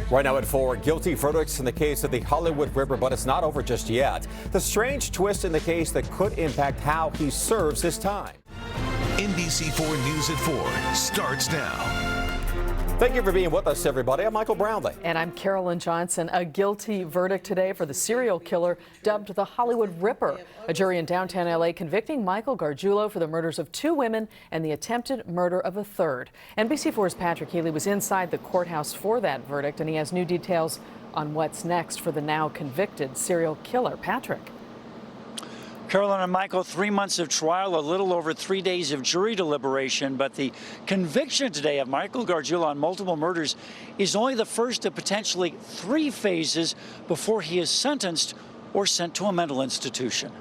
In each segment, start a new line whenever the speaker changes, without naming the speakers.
Right now at 4, guilty verdicts in the case of the Hollywood Ripper, but it's not over just yet. The strange twist in the case that could impact how he serves his time.
NBC4 News at 4 starts now.
Thank you for being with us, everybody. I'm Michael Brownlee.
And I'm Carolyn Johnson. A guilty verdict today for the serial killer dubbed the Hollywood Ripper. A jury in downtown L.A. convicting Michael Gargiulo for the murders of 2 women and the attempted murder of a 3rd. NBC4's Patrick Healy was inside the courthouse for that verdict, and he has new details on what's next for the now convicted serial killer. Patrick.
Carolyn and Michael, 3 months of trial, a little over 3 days of jury deliberation, but the conviction today of Michael Gargiulo on multiple murders is only the first of potentially 3 phases before he is sentenced or sent to a mental institution.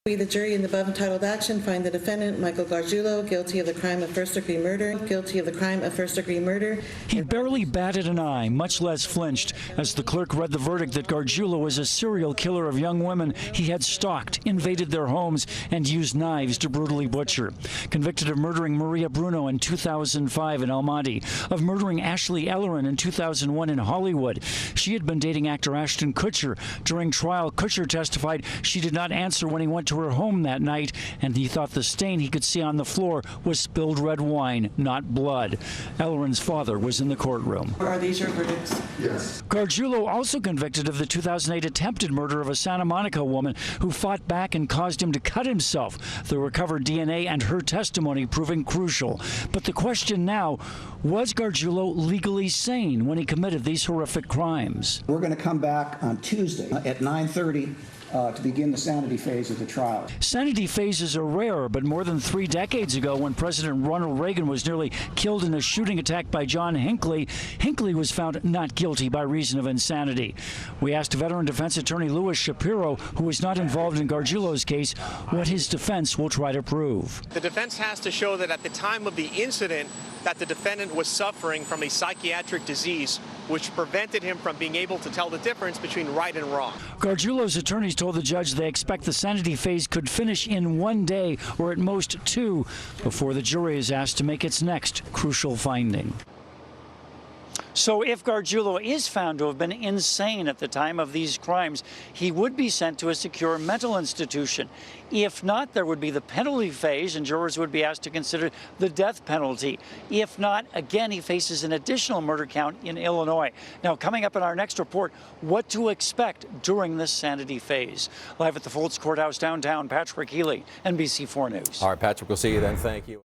We, the jury in the above entitled action, find the defendant, Michael Gargiulo, guilty of the crime of first-degree murder, guilty of the crime of first-degree murder.
He barely batted an eye, much less flinched, as the clerk read the verdict that Gargiulo was a serial killer of young women he had stalked, invaded their homes, and used knives to brutally butcher. Convicted of murdering Maria Bruno in 2005 in El Monte, of murdering Ashley Ellerin in 2001 in Hollywood. She had been dating actor Ashton Kutcher. During trial, Kutcher testified she did not answer when he went to her home that night, and he thought the stain he could see on the floor was spilled red wine, not blood. Ellerin's father was in the courtroom.
Are these your verdicts?
Yes.
Gargiulo also convicted of the 2008 attempted murder of a Santa Monica woman who fought back and caused him to cut himself. The recovered DNA and her testimony proving crucial. But the question now, was Gargiulo legally sane when he committed these horrific crimes?
We're going to come back on Tuesday at 9:30 to begin the sanity phase of the trial.
Sanity phases are rare, but more than 3 decades ago, when President Ronald Reagan was nearly killed in a shooting attack by John Hinckley, Hinckley was found not guilty by reason of insanity. We asked veteran defense attorney Louis Shapiro, who was not involved in Gargiulo's case, what his defense will try to prove.
The defense has to show that at the time of the incident, that the defendant was suffering from a psychiatric disease which prevented him from being able to tell the difference between right and wrong.
Gargiulo's attorneys told the judge they expect the sanity phase could finish in 1 day or at most 2 before the jury is asked to make its next crucial finding. So if Gargiulo is found to have been insane at the time of these crimes, he would be sent to a secure mental institution. If not, there would be the penalty phase, and jurors would be asked to consider the death penalty. If not, again, he faces an additional murder count in Illinois. Now, coming up in our next report, what to expect during this sanity phase. Live at the Foltz Courthouse downtown, Patrick Healy, NBC4 News.
All right, Patrick, we'll see you then. Thank you.